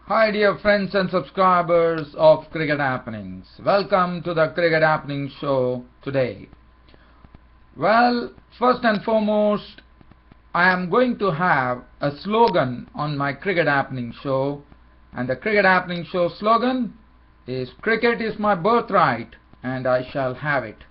Hi dear friends and subscribers of Cricket Happenings. Welcome to the Cricket Happenings show today. Well, first and foremost, I am going to have a slogan on my Cricket Happenings show, and the Cricket Happenings show slogan is "Cricket is my birthright and I shall have it."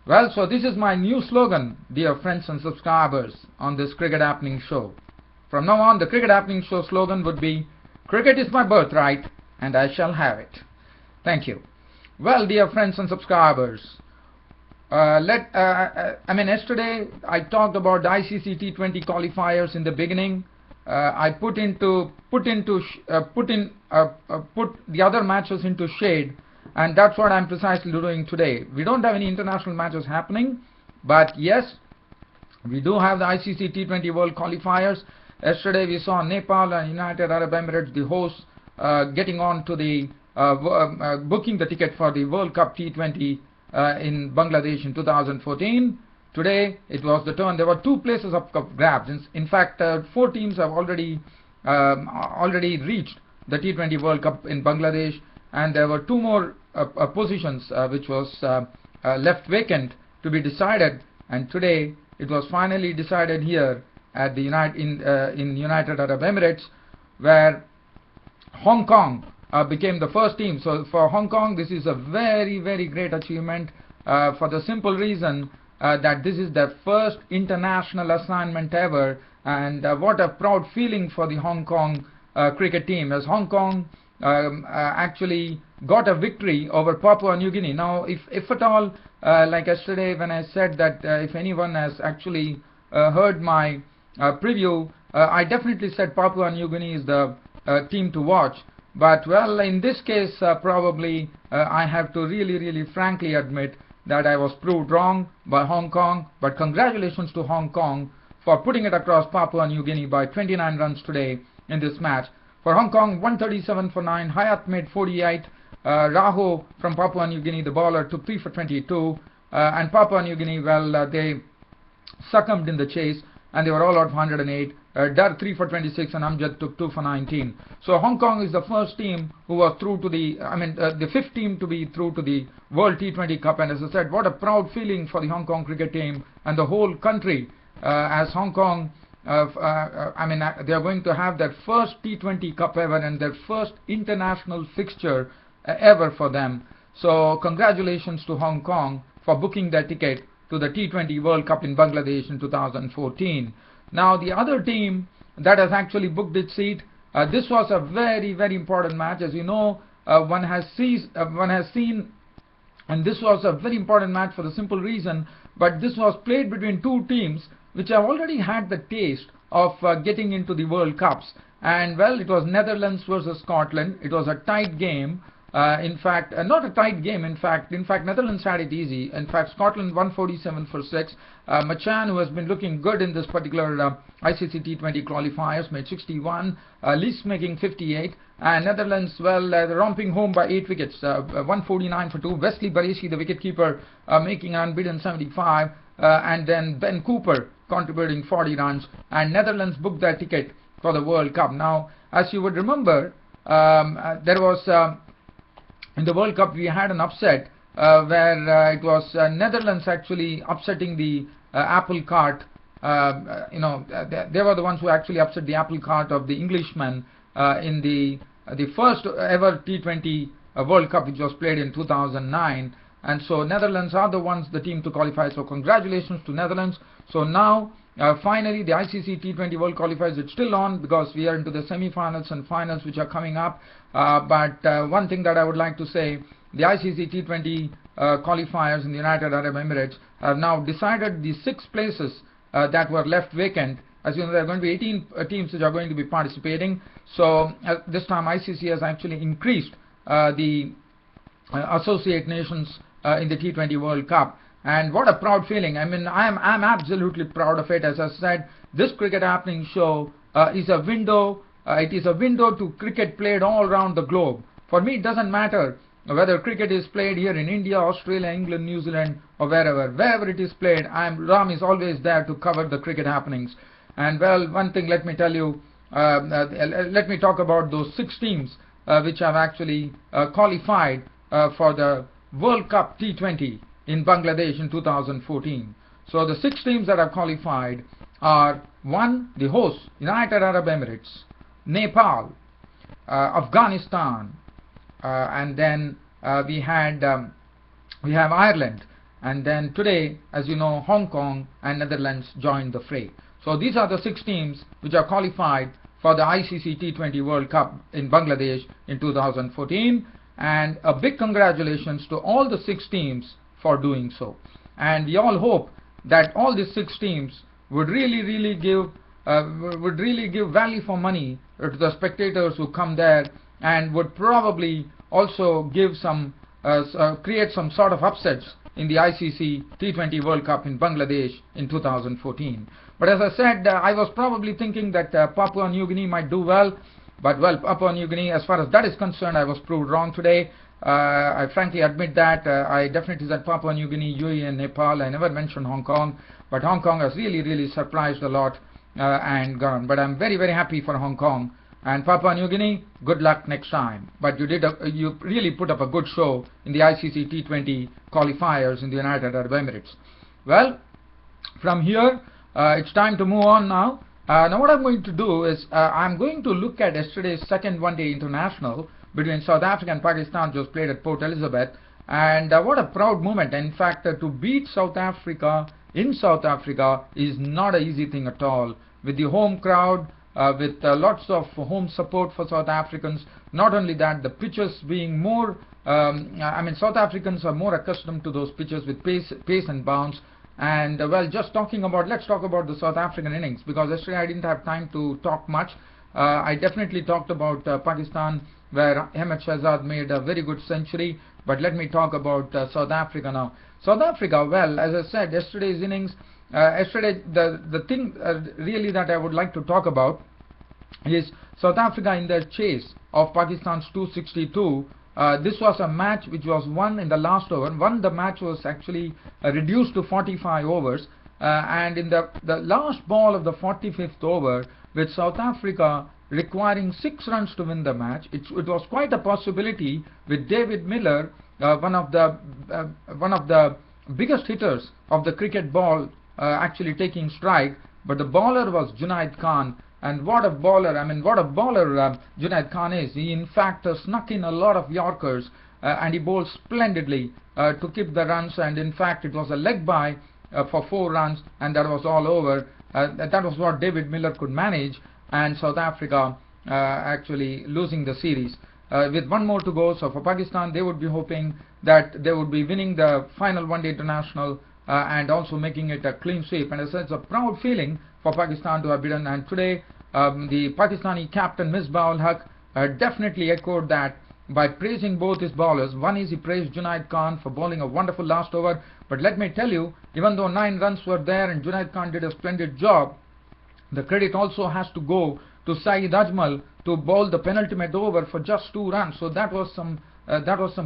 Well, so this is my new slogan, dear friends and subscribers, on this Cricket Happenings show. From now on, the Cricket Happenings show slogan would be "Cricket is my birthright and I shall have it." Thank you. Well, dear friends and subscribers, yesterday I talked about the ICC T20 qualifiers in the beginning. I put the other matches into shade, and that's what I'm precisely doing today. We don't have any international matches happening, but yes, we do have the ICC T20 World Qualifiers. Yesterday we saw Nepal and United Arab Emirates, the hosts, getting on to the booking the ticket for the World Cup T20 in Bangladesh in 2014. Today it was the turn. There were two places up for grabs. In fact, 4 teams have already reached the T20 World Cup in Bangladesh, and there were 2 more positions which was left vacant to be decided. And today it was finally decided here at the United Arab Emirates, where Hong Kong became the first team. So for Hong Kong, this is a very, very great achievement for the simple reason that this is their first international assignment ever, and what a proud feeling for the Hong Kong cricket team, as Hong Kong actually got a victory over Papua New Guinea. Now, if at all, like yesterday when I said that if anyone has actually heard my preview, I definitely said Papua New Guinea is the team to watch. But well, in this case, probably I have to really frankly admit that I was proved wrong by Hong Kong. But congratulations to Hong Kong for putting it across Papua New Guinea by 29 runs today in this match. For Hong Kong, 137 for 9. Hayat made 48. Raho from Papua New Guinea, the bowler, took 3 for 22. And Papua New Guinea, well, they succumbed in the chase, and they were all out for 108. Dar 3 for 26, and Amjad took 2 for 19. So Hong Kong is the first team who was through to the 5th team to be through to the World T20 Cup. And as I said, what a proud feeling for the Hong Kong cricket team and the whole country, as Hong Kong, they are going to have their first T20 Cup ever and their first international fixture ever for them. So congratulations to Hong Kong for booking their ticket to the T20 World Cup in Bangladesh in 2014. Now, the other team that has actually booked its seat, this was a very important match. As you know, one has seen, and this was a very important match for the simple reason, but this was played between 2 teams which have already had the taste of getting into the World Cups. And well, it was Netherlands versus Scotland. It was a tight game. In fact, not a tight game. In fact, Netherlands had it easy. In fact, Scotland 147 for 6. Machan, who has been looking good in this particular ICC T20 qualifiers, made 61. Lees making 58. And Netherlands, well, romping home by 8 wickets, 149 for 2. Wesley Baresi, the wicketkeeper, making unbeaten 75. And then Ben Cooper contributing 40 runs. And Netherlands booked their ticket for the World Cup. Now, as you would remember, there was in the World Cup we had an upset where it was Netherlands actually upsetting the apple cart. They were the ones who actually upset the apple cart of the Englishmen in the first ever T20 World Cup, which was played in 2009. And so Netherlands are the team to qualify. So congratulations to Netherlands. So now finally the ICC T20 World Qualifiers, it's still on because we are into the semi-finals and finals which are coming up. But one thing that I would like to say, the ICC T20 qualifiers in the United Arab Emirates have now decided the 6 places that were left vacant. As you know, there are going to be 18 teams which are going to be participating. So this time ICC has actually increased the associate nations in the T20 World Cup. And what a proud feeling. I mean, I'm absolutely proud of it. As I said, this Cricket Happening show is a window. It is a window to cricket played all around the globe. For me, it doesn't matter whether cricket is played here in India, Australia, England, New Zealand, or wherever it is played. Ram is always there to cover the cricket happenings. And well, one thing let me tell you, let me talk about those 6 teams which have actually qualified for the World Cup T20 in Bangladesh in 2014. So the 6 teams that have qualified are: 1, the host, United Arab Emirates; Nepal; Afghanistan; and then we have Ireland; and then today, as you know, Hong Kong and Netherlands joined the fray. So these are the 6 teams which are qualified for the ICC T20 World Cup in Bangladesh in 2014, and a big congratulations to all the 6 teams for doing so. And we all hope that all these 6 teams would really give value for money to the spectators who come there, and would probably also give some create some sort of upsets in the ICC T20 World Cup in Bangladesh in 2014. But as I said, I was probably thinking that Papua New Guinea might do well, but well, Papua New Guinea, as far as that is concerned, I was proved wrong today. I frankly admit that. I definitely said Papua New Guinea, UAE and Nepal. I never mentioned Hong Kong, but Hong Kong has really surprised a lot and gone. But I'm very happy for Hong Kong. And Papua New Guinea, good luck next time. But you really put up a good show in the ICC T20 qualifiers in the United Arab Emirates. Well, from here, it's time to move on now. Now what I'm going to do is I'm going to look at yesterday's second one-day international between South Africa and Pakistan, just played at Port Elizabeth. And what a proud moment. In fact, to beat South Africa in South Africa is not an easy thing at all. With the home crowd, with lots of home support for South Africans. Not only that, the pitches being more, South Africans are more accustomed to those pitches with pace and bounce. And well, let's talk about the South African innings, because yesterday I didn't have time to talk much. I definitely talked about Pakistan, where Ahmed Shahzad made a very good century. But let me talk about South Africa now. South Africa, well, as I said, yesterday's innings, the thing really that I would like to talk about is South Africa in their chase of Pakistan's 262. This was a match which was won in the last over. The match was actually reduced to 45 overs, and in the last ball of the 45th over, with South Africa requiring 6 runs to win the match, it was quite a possibility with David Miller, one of the biggest hitters of the cricket ball, actually taking strike. But the bowler was Junaid Khan, and what a bowler Junaid Khan is. He in fact snuck in a lot of Yorkers, and he bowled splendidly to keep the runs, and in fact it was a leg bye for 4 runs, and that was all over. That was what David Miller could manage, and South Africa actually losing the series. With 1 more to go, so for Pakistan, they would be hoping that they would be winning the final one-day international and also making it a clean sweep. And it's a proud feeling for Pakistan to have beaten. And today, the Pakistani captain Misbah-ul Haq definitely echoed that by praising both his bowlers. One is he praised Junaid Khan for bowling a wonderful last over. But let me tell you, even though 9 runs were there and Junaid Khan did a splendid job, the credit also has to go to Saeed Ajmal to bowl the penultimate over for just 2 runs. So that was some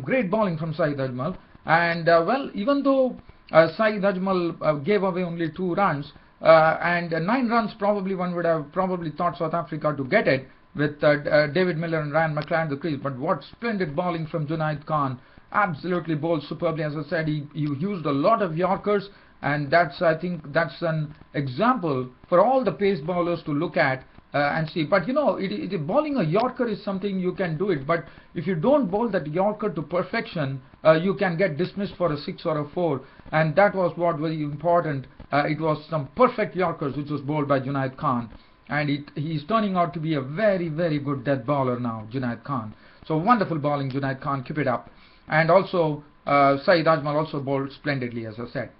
great bowling from Saeed Ajmal. And well, even though Saeed Ajmal gave away only 2 runs, and 9 runs, probably one would have probably thought South Africa to get it with David Miller and Ryan McLaren in the crease. But what splendid bowling from Junaid Khan. Absolutely bowled superbly. As I said, he used a lot of Yorkers, and I think that's an example for all the pace bowlers to look at and see. But you know, bowling a Yorker is something you can do it, but if you don't bowl that Yorker to perfection, you can get dismissed for a 6 or a 4, and that was what was important. It was some perfect Yorkers which was bowled by Junaid Khan, and he's turning out to be a very good death bowler now, Junaid Khan. So wonderful bowling, Junaid Khan, keep it up. And also Saeed Ajmal also bowled splendidly, as I said.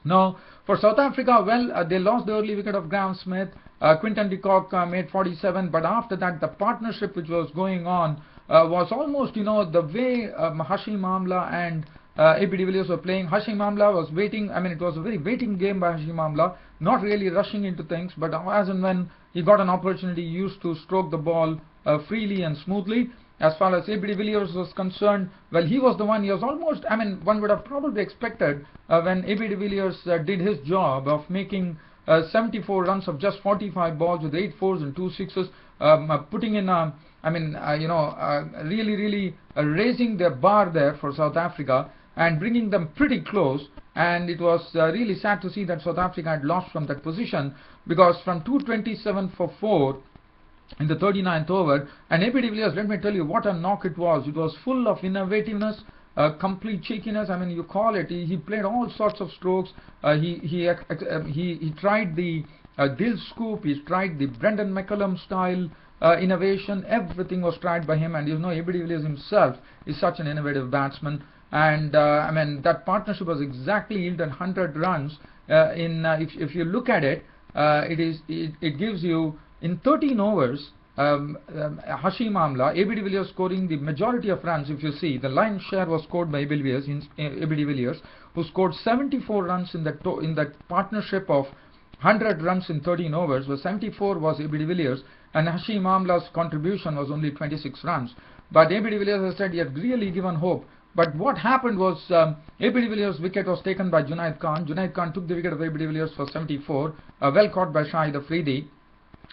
Now for South Africa, well, they lost the early wicket of Graham Smith. Quinton de Kock made 47, but after that the partnership which was going on was almost, you know, the way Hashim Amla and AB de Villiers were playing. Hashim Amla was waiting. It was a very waiting game by Hashim Amla, not really rushing into things, but as and when he got an opportunity, he used to stroke the ball freely and smoothly. As far as AB de Villiers was concerned, well, he was the one. He was almost, one would have probably expected when AB de Villiers did his job of making 74 runs of just 45 balls with 8 fours and 2 sixes, putting in really raising the bar there for South Africa and bringing them pretty close. And it was really sad to see that South Africa had lost from that position, because from 227 for 4 in the 39th over, and AB de Villiers, let me tell you what a knock it was. It was full of innovativeness, complete cheekiness. I mean, you call it. He played all sorts of strokes. He tried the Gill scoop. He tried the Brendan McCullum style innovation. Everything was tried by him, and you know, AB de Villiers himself is such an innovative batsman. And I mean, that partnership was exactly yielded 100 runs. If you look at it, it gives you in 13 overs. Hashim Amla, AB de Villiers scoring the majority of runs. If you see, the lion's share was scored by AB de Villiers, who scored 74 runs in that partnership of 100 runs in 13 overs. Where 74 was AB de Villiers, and Hashim Amla's contribution was only 26 runs. But AB de Villiers, as I said, he had really given hope. But what happened was, AB de Villiers' wicket was taken by Junaid Khan. Junaid Khan took the wicket of AB de Villiers for 74, well caught by Shahid Afridi.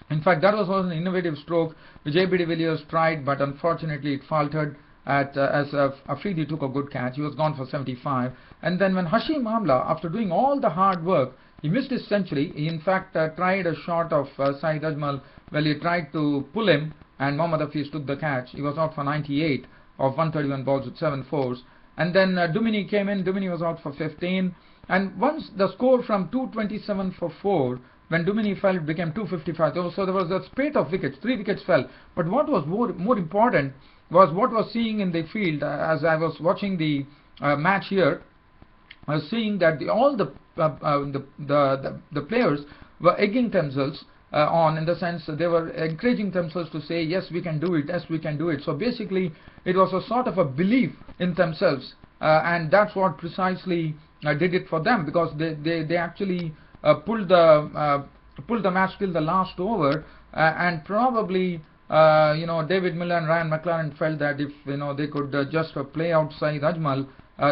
In fact, that was an innovative stroke which AB de Villiers tried, but unfortunately it faltered as Afridi took a good catch. He was gone for 75. And then when Hashim Amla, after doing all the hard work, he missed his century. He in fact tried a shot of Saeed Ajmal. Well, he tried to pull him, and Mohammad Hafiz took the catch. He was out for 98 of 131 balls with 7 fours. And then Duminy came in. Duminy was out for 15. And once the score from 227 for 4, when Duminy fell, it became 255. So there was a spate of wickets. 3 wickets fell. But what was more important was what was seeing in the field. As I was watching the match here, I was seeing that all the players were egging themselves on, in the sense that they were encouraging themselves to say, yes, we can do it, yes, we can do it. So basically it was a sort of a belief in themselves, and that's what precisely did it for them, because they actually pulled the match till the last over, and probably David Miller and Ryan McLaren felt that if they could just play out Saeed Ajmal,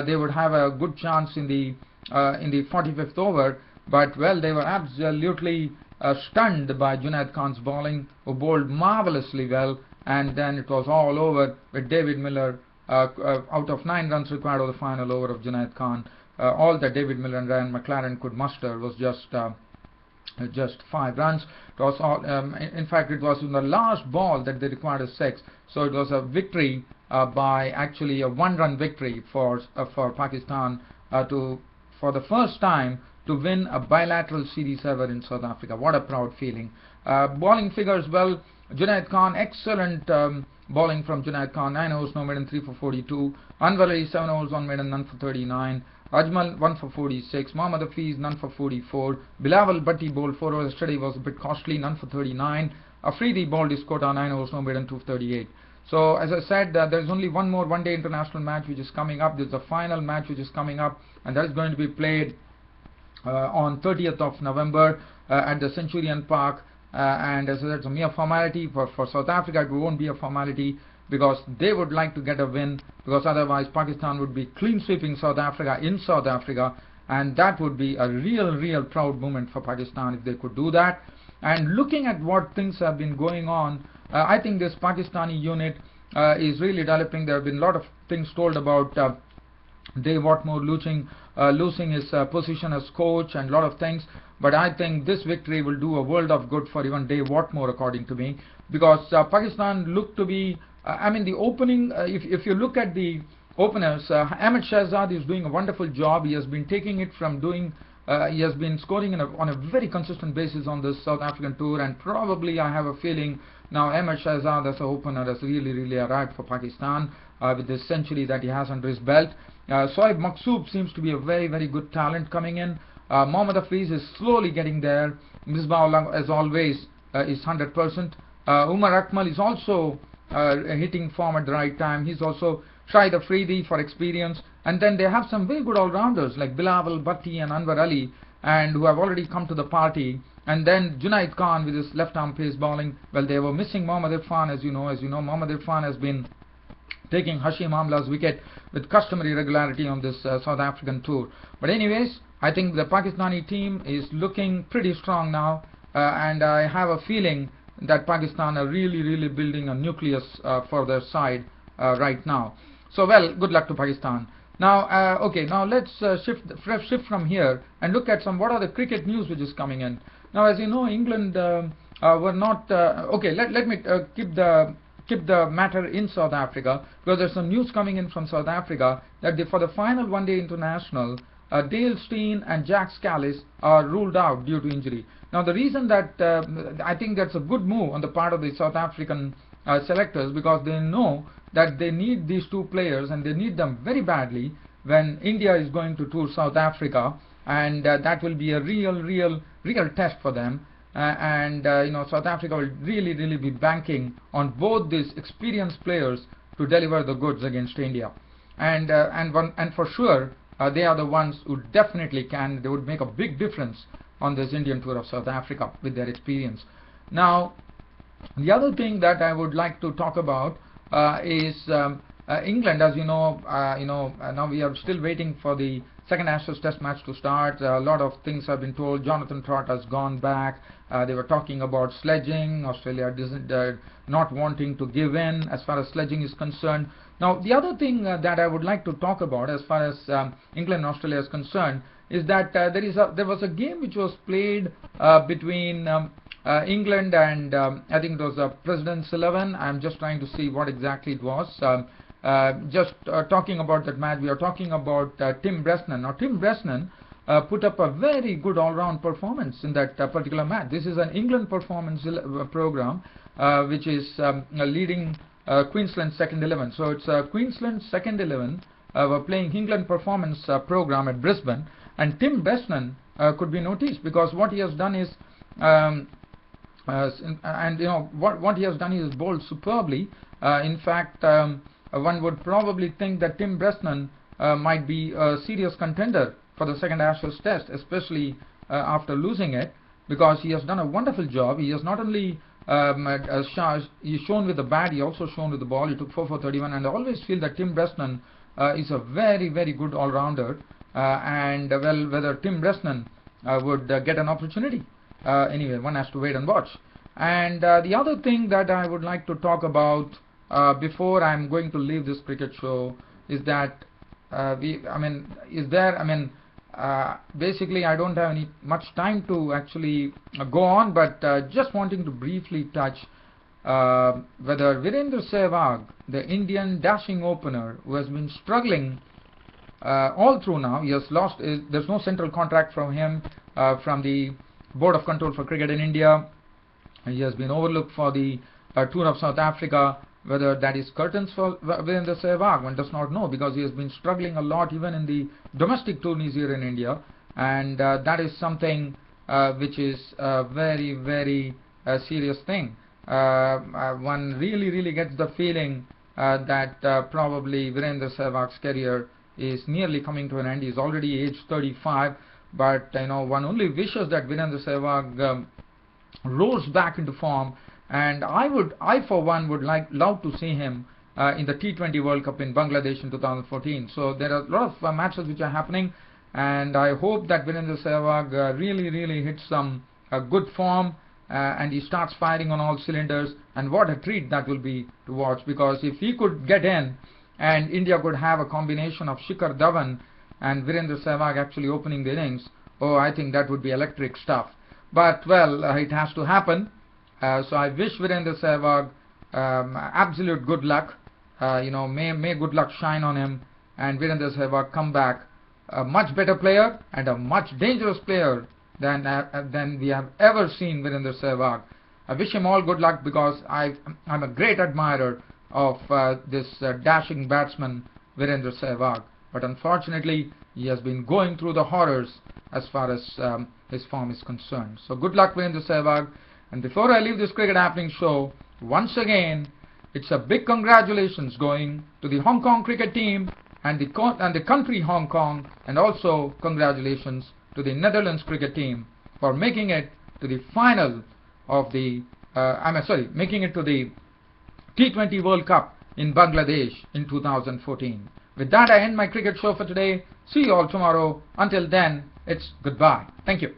they would have a good chance in the 45th over. But well, they were absolutely stunned by Junaid Khan's bowling, who bowled marvellously well, and then it was all over with David Miller out of 9 runs required over the final over of Junaid Khan. All that David Miller and Ryan McLaren could muster was just 5 runs. It was all, in fact, it was in the last ball that they required a 6. So it was a victory by actually a 1-run victory for Pakistan for the first time to win a bilateral series ever in South Africa. What a proud feeling. Bowling figures, well, Junaid Khan, excellent bowling from Junaid Khan. 9 overs, no maiden, 3 for 42. Anwar Ali, 7 overs, 1 maiden, none for 39. Ajmal 1 for 46. Mohammad Hafiz none for 44. Bilawal Bhatti bowled 4 overs. Yesterday was a bit costly, none for 39. Afridi bowled his quota, 9 overs, no maiden, 2 for 38. So as I said, there is only one more one-day international match which is coming up. This is the final match which is coming up, and that is going to be played on 30th of November at the Centurion Park. And as I said, it's a mere formality. For South Africa, it won't be a formality, because they would like to get a win, because otherwise Pakistan would be clean sweeping South Africa in South Africa, and that would be a real proud moment for Pakistan if they could do that. And looking at what things have been going on, I think this Pakistani unit is really developing. There have been a lot of things told about Dave Watmore losing his position as coach and a lot of things, but I think this victory will do a world of good for even Dave Watmore, according to me, because Pakistan looked to be the opening, if you look at the openers, Ahmed Shahzad is doing a wonderful job. He has been taking it from doing, he has been scoring on a very consistent basis on this South African tour, and probably I have a feeling now Ahmed Shahzad as an opener has really arrived for Pakistan with this century that he has under his belt. Sohaib Maksoob seems to be a very good talent coming in. Mohammad Hafiz is slowly getting there. Misbah, as always, is 100%. Umar Akmal is also hitting form at the right time. He's also Shahid Afridi for experience, and then they have some very good all-rounders like Bilawal Bhatti and Anwar Ali, and who have already come to the party. And then Junaid Khan with his left-arm pace bowling. Well, they were missing Mohammad Irfan, as you know. Mohammad Irfan has been taking Hashim Amla's wicket with customary regularity on this South African tour. But anyways, I think the Pakistani team is looking pretty strong now, and I have a feeling that Pakistan are really building a nucleus for their side right now. So well, good luck to Pakistan. Now, okay, now let's shift from here and look at what are the cricket news which is coming in. Now, as you know, England were not okay. Let me keep the matter in South Africa, because there's some news coming in from South Africa that for the final one-day international, Dale Steyn and Jack Scalise are ruled out due to injury. Now, the reason that I think that's a good move on the part of the South African selectors, because they know that they need these two players and they need them very badly when India is going to tour South Africa, and that will be a real test for them. You know, South Africa will really be banking on both these experienced players to deliver the goods against India, and for sure they are the ones who definitely can. They would make a big difference on this Indian tour of South Africa with their experience. Now, the other thing that I would like to talk about is England. As you know, now we are still waiting for the second Ashes Test match to start. A lot of things have been told. Jonathan Trott has gone back. They were talking about sledging. Australia not wanting to give in as far as sledging is concerned. Now, the other thing that I would like to talk about as far as England and Australia is concerned is that there was a game which was played between England and I think it was President's 11. I'm just trying to see what exactly it was. Talking about that match, we are talking about Tim Bresnan. Now, Tim Bresnan put up a very good all-round performance in that particular match. This is an England performance program which is leading Queensland's second 11. So it's Queensland's second 11 were playing England performance program at Brisbane, and Tim Bresnan could be noticed because what he has done is what he has done is bowled superbly. In fact, one would probably think that Tim Bresnan might be a serious contender for the second Ashes Test, especially after losing it, because he has done a wonderful job. He has not only he's shown with the bat, he also shown with the ball. He took 4 for 31, and I always feel that Tim Bresnan is a very good all-rounder, and well, whether Tim Bresnan would get an opportunity. Anyway, one has to wait and watch. And the other thing that I would like to talk about before I'm going to leave this cricket show is that basically I don't have much time to actually go on, but just wanting to briefly touch whether Virendra Sehwag, the Indian dashing opener who has been struggling all through now, he has lost. There's no central contract from him from the Board of Control for Cricket in India. He has been overlooked for the tour of South Africa. Whether that is curtains for Virendra Sehwag, one does not know, because he has been struggling a lot even in the domestic tourneys here in India, and that is something which is a very serious thing. One really gets the feeling that probably Virendra Sehwag's career is nearly coming to an end. He is already aged 35, but one only wishes that Virendra Sehwag rolls back into form. And I for one would love to see him in the T20 World Cup in Bangladesh in 2014. So there are a lot of matches which are happening, and I hope that Virendra Sehwag really hits some good form and he starts firing on all cylinders. And what a treat that will be to watch, because if he could get in and India could have a combination of Shikhar Dhawan and Virendra Sehwag actually opening the innings, oh, I think that would be electric stuff. But well, it has to happen. So I wish Virendra Sehwag absolute good luck. May good luck shine on him, and Virendra Sehwag come back a much better player and a much dangerous player than we have ever seen Virendra Sehwag. I wish him all good luck, because I'm a great admirer of this dashing batsman Virendra Sehwag. But unfortunately, he has been going through the horrors as far as his form is concerned. So good luck, Virendra Sehwag. And before I leave this Cricket Happening show, once again, it's a big congratulations going to the Hong Kong cricket team and the country Hong Kong, and also congratulations to the Netherlands cricket team for making it to the final of the making it to the T20 World Cup in Bangladesh in 2014. With that, I end my cricket show for today. See you all tomorrow. Until then, it's goodbye. Thank you.